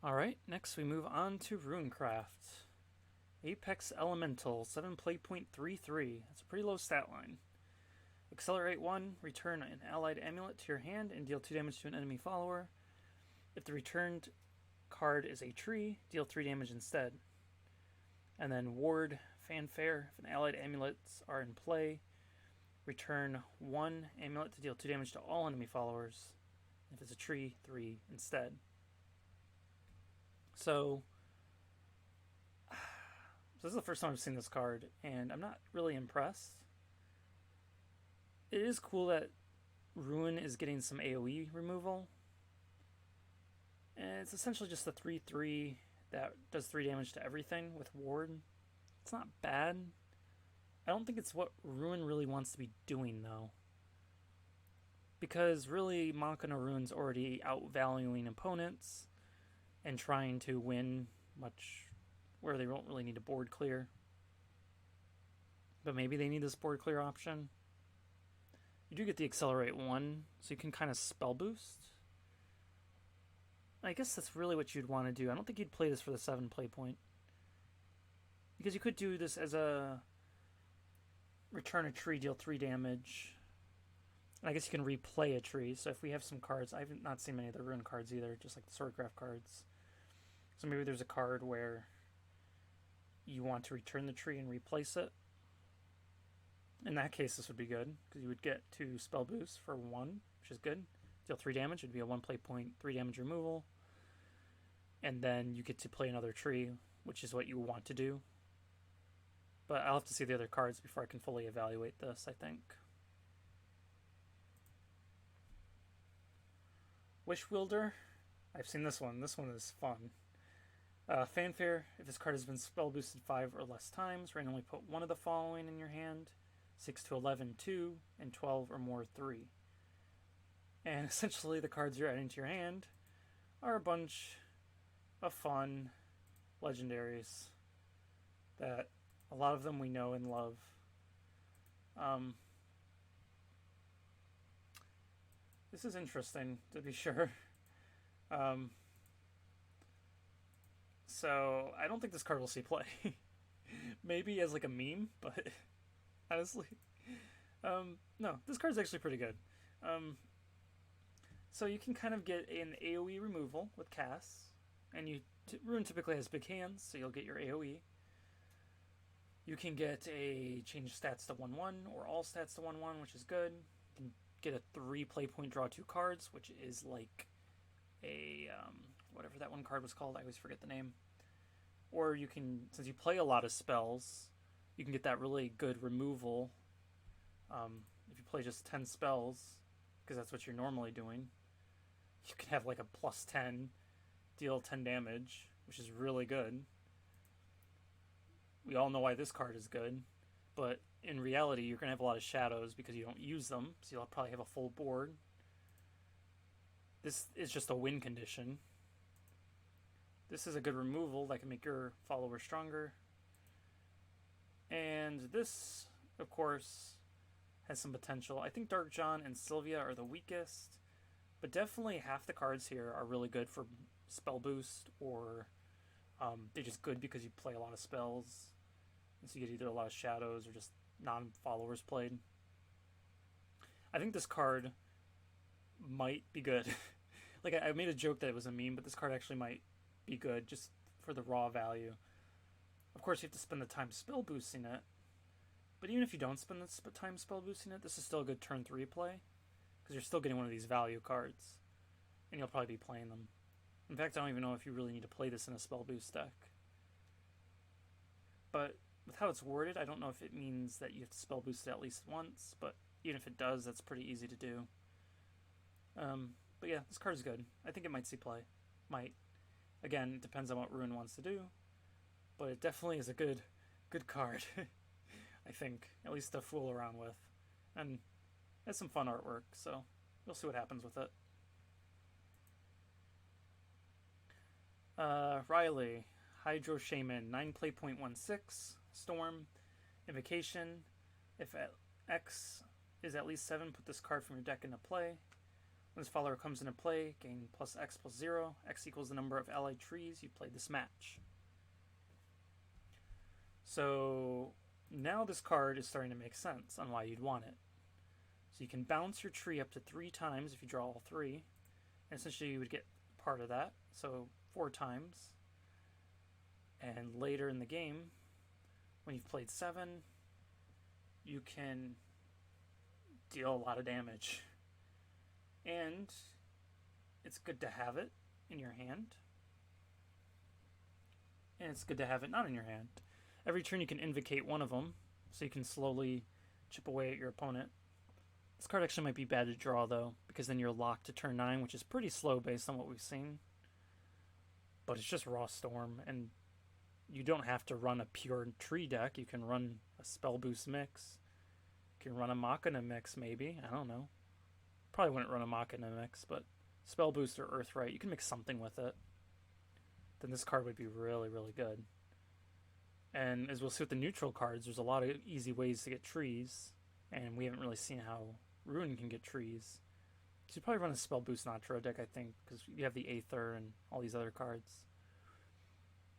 Alright, next we move on to Runecraft. Apex Elemental, 7 play point 3/3. That's a pretty low stat line. Accelerate 1, return an allied amulet to your hand and deal 2 damage to an enemy follower. If the returned card is a tree, deal 3 damage instead. And then Ward, Fanfare, if an allied amulets are in play, return 1 amulet to deal 2 damage to all enemy followers. If it's a tree, 3 instead. So this is the first time I've seen this card, and I'm not really impressed. It is cool that Ruin is getting some AoE removal. And it's essentially just a 3/3 that does 3 damage to everything with Ward. It's not bad. I don't think it's what Ruin really wants to be doing, though. Because really, Machina Ruin's already outvaluing opponents and trying to win much where they don't really need a board clear. But maybe they need this board clear option. You do get the Accelerate 1, so you can kind of spell boost. I guess that's really what you'd want to do. I don't think you'd play this for the 7 play point. Because you could do this as a return a tree, deal 3 damage. And I guess you can replay a tree. So if we have some cards, I have not seen many of the Ruin cards either, just like the Swordcraft cards. So maybe there's a card where you want to return the tree and replace it. In that case, this would be good, because you would get 2 spell boosts for 1, which is good. Deal 3 damage, it would be a 1 play point, 3 damage removal. And then you get to play another tree, which is what you want to do. But I'll have to see the other cards before I can fully evaluate this, I think. Wishwielder, I've seen this one. This one is fun. Fanfare, if this card has been spell boosted 5 or less times, randomly put one of the following in your hand: 6 to 11, 2, and 12 or more, 3. And essentially the cards you're adding to your hand are a bunch of fun legendaries that a lot of them we know and love. This is interesting, to be sure. So I don't think this card will see play. Maybe as like a meme, but honestly, no, this card's actually pretty good. So you can kind of get an AoE removal with casts, and Ruin typically has big hands, so you'll get your AoE. You can get a change stats to 1/1 or all stats to 1/1, which is good. You can get a 3 play point, draw 2 cards, which is like a whatever that one card was called. I always forget the name. Or you can, since you play a lot of spells, you can get that really good removal. If you play just 10 spells, because that's what you're normally doing, you can have like a +10, deal 10 damage, which is really good. We all know why this card is good, but in reality, you're going to have a lot of shadows because you don't use them, so you'll probably have a full board. This is just a win condition. This is a good removal that can make your follower stronger. And this, of course, has some potential. I think Dark John and Sylvia are the weakest, but definitely half the cards here are really good for spell boost, or they're just good because you play a lot of spells. And so you get either a lot of shadows or just non-followers played. I think this card might be good. Like, I made a joke that it was a meme, but this card actually might be good just for the raw value. Of course, you have to spend the time spell boosting it, but even if you don't spend the time spell boosting it, this is still a good turn 3 play, because you're still getting one of these value cards, and you'll probably be playing them. In fact, I don't even know if you really need to play this in a spell boost deck. But with how it's worded, I don't know if it means that you have to spell boost it at least once, but even if it does, that's pretty easy to do. But yeah, this card is good. I think it might see play. Might. Again, it depends on what Ruin wants to do, but it definitely is a good card. I think, at least to fool around with. And it has some fun artwork, so we'll see what happens with it. Riley, Hydro Shaman, 9 play point 1/6, Storm, Invocation. If X is at least 7, put this card from your deck into play. When this follower comes into play, gain plus X plus 0. X equals the number of allied trees you played this match. So now this card is starting to make sense on why you'd want it. So you can bounce your tree up to 3 times if you draw all 3. And essentially you would get part of that, so 4 times. And later in the game, when you've played 7, you can deal a lot of damage. And it's good to have it in your hand. And it's good to have it not in your hand. Every turn you can invocate one of them, so you can slowly chip away at your opponent. This card actually might be bad to draw, though, because then you're locked to turn 9, which is pretty slow based on what we've seen. But it's just Raw Storm, and you don't have to run a pure tree deck. You can run a Spell Boost mix. You can run a Machina mix, maybe. I don't know. Probably wouldn't run a Machina mix, but Spell Boost or Earthright, you can mix something with it. Then this card would be really, really good. And as we'll see with the neutral cards, there's a lot of easy ways to get trees, and we haven't really seen how Ruin can get trees. So you'd probably run a Spell Boost Nitro deck, I think, because you have the Aether and all these other cards.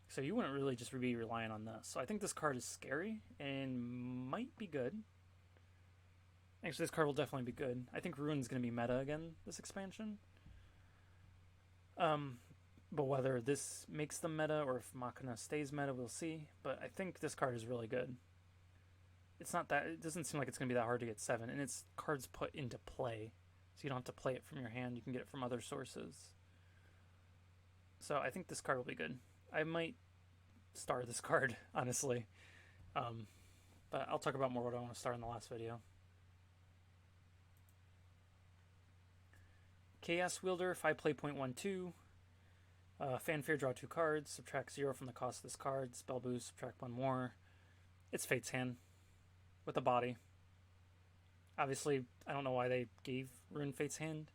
So you wouldn't really just be relying on this. So I think this card is scary and might be good. Actually, this card will definitely be good. I think Ruin's going to be meta again this expansion. But whether this makes them meta or if Machina stays meta, we'll see. But I think this card is really good. It's not that, it doesn't seem like it's going to be that hard to get 7, and it's cards put into play. So you don't have to play it from your hand, you can get it from other sources. So I think this card will be good. I might star this card, honestly. But I'll talk about more what I want to star in the last video. Chaos Wielder, 5 play 0.12. Fanfare, draw 2 cards, subtract 0 from the cost of this card. Spell Boost, subtract 1 more. It's Fate's Hand with a body. Obviously, I don't know why they gave Ruin Fate's Hand.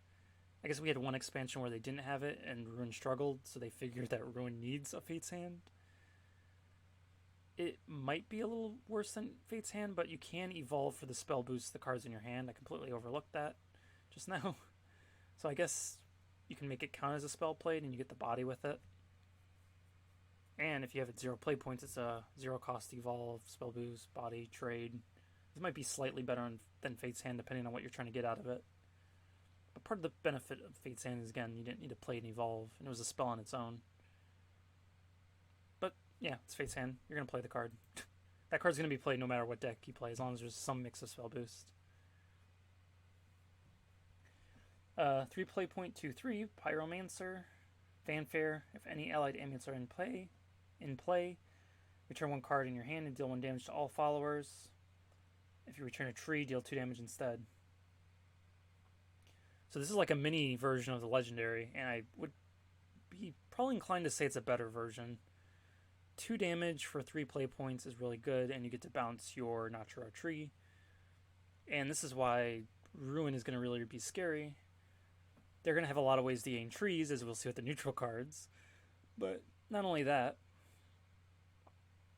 I guess we had one expansion where they didn't have it and Ruin struggled, so they figured that Ruin needs a Fate's Hand. It might be a little worse than Fate's Hand, but you can evolve for the spell boost the cards in your hand. I completely overlooked that just now. So I guess you can make it count as a spell played and you get the body with it. And if you have it 0 play points, it's a 0 cost evolve, spell boost, body, trade. This might be slightly better than Fate's Hand depending on what you're trying to get out of it. But part of the benefit of Fate's Hand is, again, you didn't need to play and evolve, and it was a spell on its own. But yeah, it's Fate's Hand. You're going to play the card. That card's going to be played no matter what deck you play, as long as there's some mix of spell boost. 3 play 0.23, Pyromancer, Fanfare. If any allied amulets are in play, return 1 card in your hand and deal 1 damage to all followers. If you return a tree, deal 2 damage instead. So this is like a mini version of the legendary, and I would be probably inclined to say it's a better version. 2 damage for 3 play points is really good, and you get to bounce your Natural Tree. And this is why Ruin is going to really be scary. They're going to have a lot of ways to gain trees, as we'll see with the neutral cards. But not only that,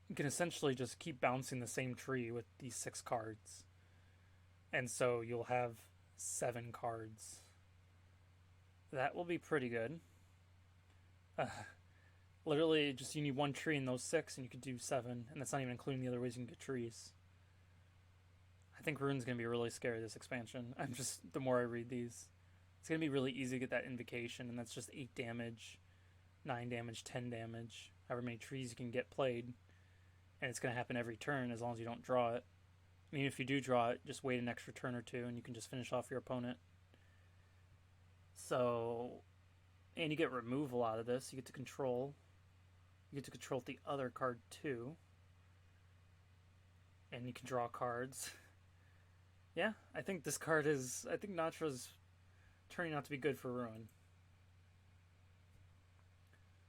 you can essentially just keep bouncing the same tree with these 6 cards. And so you'll have 7 cards. That will be pretty good. Literally, just you need 1 tree in those 6, and you could do 7. And that's not even including the other ways you can get trees. I think Rune's going to be really scary this expansion. The more I read these, it's going to be really easy to get that invocation, and that's just 8 damage, 9 damage, 10 damage, however many trees you can get played. And it's going to happen every turn as long as you don't draw it. I mean, if you do draw it, just wait an extra turn or 2, and you can just finish off your opponent. So, and you get removal out of this. You get to control. You get to control the other card too. And you can draw cards. Yeah, I think this card is... I think Natra's turning out to be good for Ruin.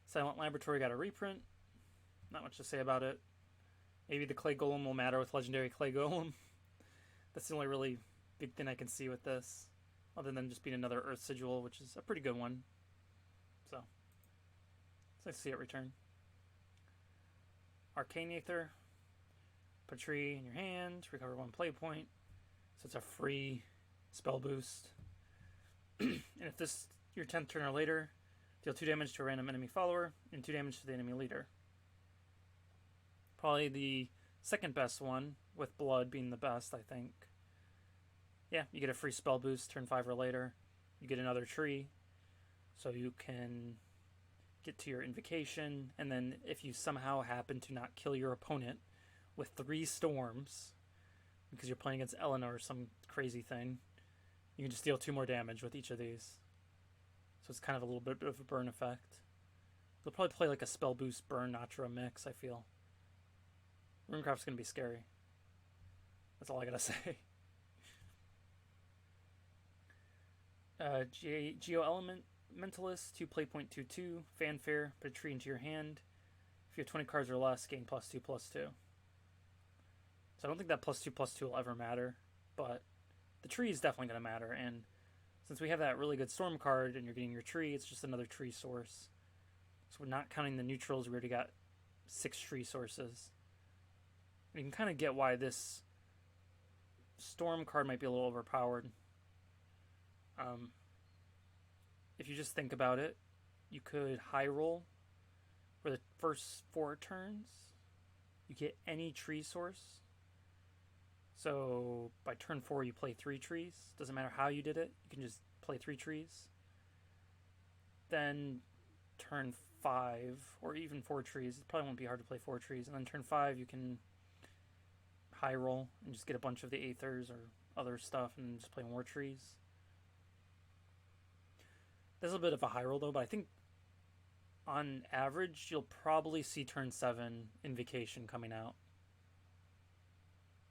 Silent Laboratory got a reprint. Not much to say about it. Maybe the Clay Golem will matter with Legendary Clay Golem. That's the only really big thing I can see with this. Other than just being another Earth Sigil, which is a pretty good one. So, it's nice to see it return. Arcane Aether. Put a tree in your hand. Recover 1 play point. So it's a free spell boost. And if this your 10th turn or later, deal 2 damage to a random enemy follower and 2 damage to the enemy leader. Probably the second best one, with blood being the best, I think. Yeah, you get a free spell boost turn 5 or later. You get another tree, so you can get to your invocation, and then if you somehow happen to not kill your opponent with 3 storms, because you're playing against Eleanor or some crazy thing, you can just deal 2 more damage with each of these. So it's kind of a little bit of a burn effect. They'll probably play like a spell boost burn Natra mix, I feel. Runecraft's going to be scary. That's all I gotta say. Geo Element Mentalist, 2 play point 2/2, Fanfare, put a tree into your hand. If you have 20 cards or less, gain +2/+2. So I don't think that +2/+2 will ever matter, but the tree is definitely going to matter, and since we have that really good storm card and you're getting your tree, it's just another tree source. So we're not counting the neutrals, we already got 6 tree sources. And you can kind of get why this storm card might be a little overpowered. If you just think about it, you could high roll for the first 4 turns. You get any tree source. So by turn 4 you play 3 trees. Doesn't matter how you did it, you can just play 3 trees. Then turn 5, or even 4 trees, it probably won't be hard to play 4 trees. And then turn 5 you can high roll and just get a bunch of the Aethers or other stuff and just play more trees. There's a bit of a high roll though, but I think on average you'll probably see turn 7 Invocation coming out.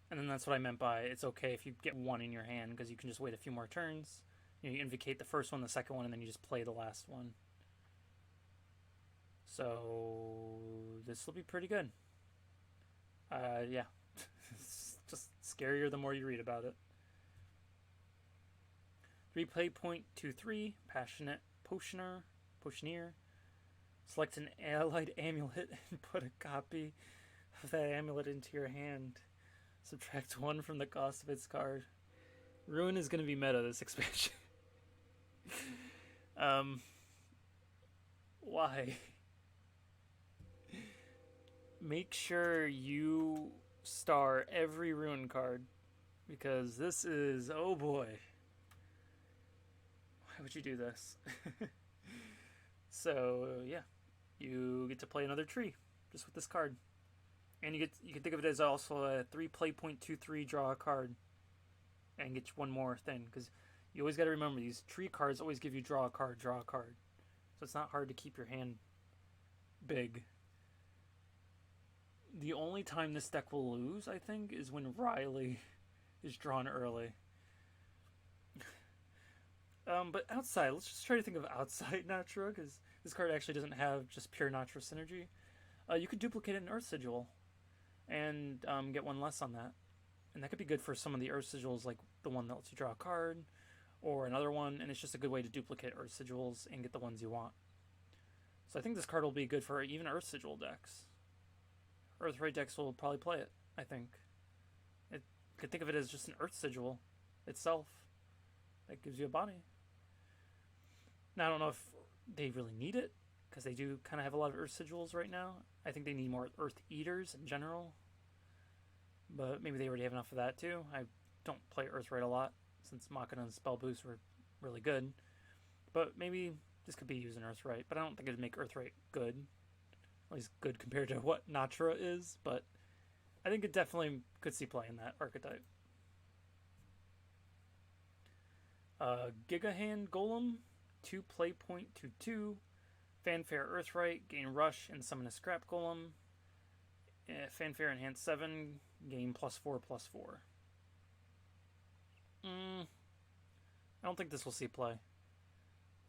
And then that's what I meant by it's okay if you get 1 in your hand, because you can just wait a few more turns. You invocate the first one, the second one, and then you just play the last one. So this will be pretty good. Yeah. It's just scarier the more you read about it. 3 play point 2/3, Passionate Potioneer. Select an allied amulet and put a copy of that amulet into your hand. Subtract 1 from the cost of its card. Ruin is going to be meta this expansion. Why? Make sure you star every Ruin card, because this is, oh boy. Why would you do this? So yeah, you get to play another tree just with this card. And you can think of it as also a 3 play point 2/3, draw a card and get 1 more thing, because you always got to remember these tree cards always give you draw a card. So it's not hard to keep your hand big. The only time this deck will lose, I think, is when Riley is drawn early. But outside, let's just try to think of outside Natra, because this card actually doesn't have just pure Natra synergy. You could duplicate an Earth Sigil and get 1 less on that. And that could be good for some of the Earth Sigils, like the one that lets you draw a card, or another one, and it's just a good way to duplicate Earth Sigils and get the ones you want. So I think this card will be good for even Earth Sigil decks. Earthright decks will probably play it, I think. You could think of it as just an Earth Sigil itself that gives you a body. Now, I don't know if they really need it, because they do kind of have a lot of Earth Sigils right now. I think they need more Earth Eaters in general, but maybe they already have enough of that too. I don't play Earthright a lot, since Machina and Spell Boost were really good, but maybe this could be used in Earthright, but I don't think it'd make Earthright good, at least good compared to what Natra is, but I think it definitely could see play in that archetype. Gigahand Golem, 2 play point 2/2, Fanfare Earthright, gain Rush and summon a Scrap Golem. Fanfare enhance 7, gain +4/+4. I don't think this will see play.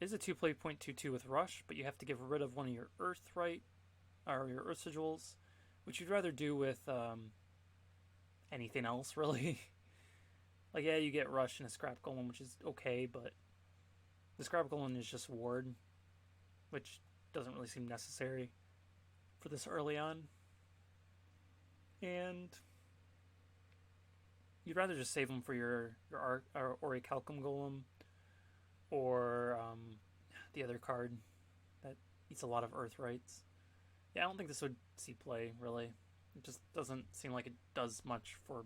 It is a 2 play point 2/2 with Rush, but you have to get rid of one of your Earthright, or your Earth Sigils, which you'd rather do with anything else, really. Like, yeah, you get Rush and a Scrap Golem, which is okay, but the Scrap Golem is just Ward, which doesn't really seem necessary for this early on. And you'd rather just save them for your Orichalcum Golem, or the other card that eats a lot of Earth rights. Yeah, I don't think this would see play, really. It just doesn't seem like it does much for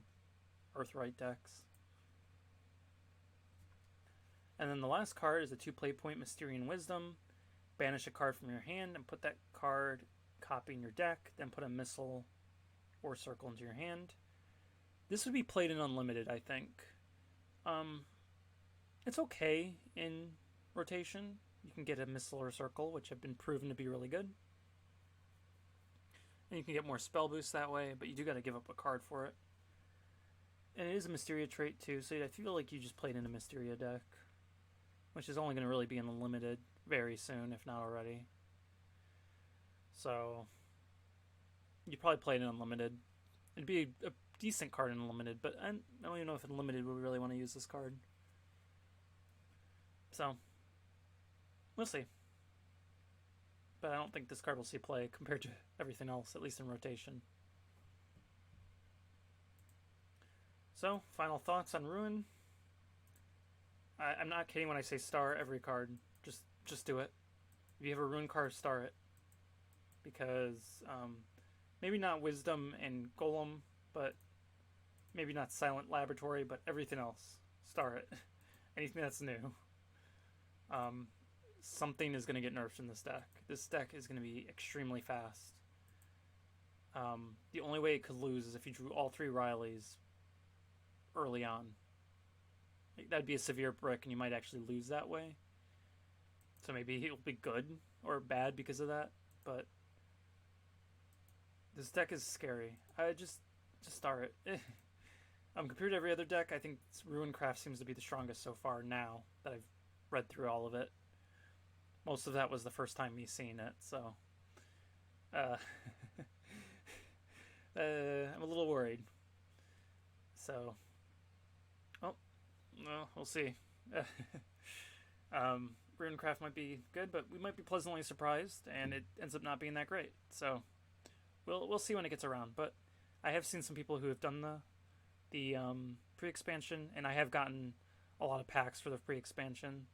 Earthright decks. And then the last card is a 2 play point Mysterian Wisdom. Banish a card from your hand and put that card copy in your deck, then put a missile or circle into your hand. This would be played in Unlimited, I think. It's okay in rotation. You can get a missile or circle, which have been proven to be really good. And you can get more spell boost that way, but you do got to give up a card for it. And it is a Mysteria trait too, so I feel like you just played in a Mysteria deck, which is only going to really be in the limited very soon, if not already. So you probably played in Unlimited. It'd be a decent card in Unlimited, but I don't even know if in Limited we really want to use this card. So we'll see. But I don't think this card will see play compared to everything else, at least in rotation. So, final thoughts on Ruin. I'm not kidding when I say star every card. Just do it. If you have a Ruin card, star it. Because maybe not Wisdom and Golem, but maybe not Silent Laboratory, but everything else, star it. Anything that's new. Something is going to get nerfed in this deck. This deck is going to be extremely fast. The only way it could lose is if you drew all 3 Rileys early on. That'd be a severe brick, and you might actually lose that way. So maybe it'll be good or bad because of that. But this deck is scary. I just star it. Compared to every other deck, I think Runecraft seems to be the strongest so far now that I've read through all of it. Most of that was the first time me seeing it, so I'm a little worried. So, well, we'll see. Runecraft might be good, but we might be pleasantly surprised, and it ends up not being that great. So, we'll see when it gets around. But I have seen some people who have done the pre-expansion, and I have gotten a lot of packs for the pre-expansion.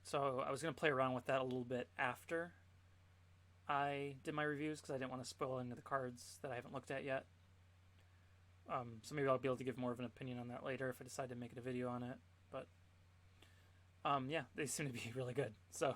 So I was going to play around with that a little bit after I did my reviews, because I didn't want to spoil any of the cards that I haven't looked at yet. So maybe I'll be able to give more of an opinion on that later if I decide to make it a video on it. But yeah, they seem to be really good. So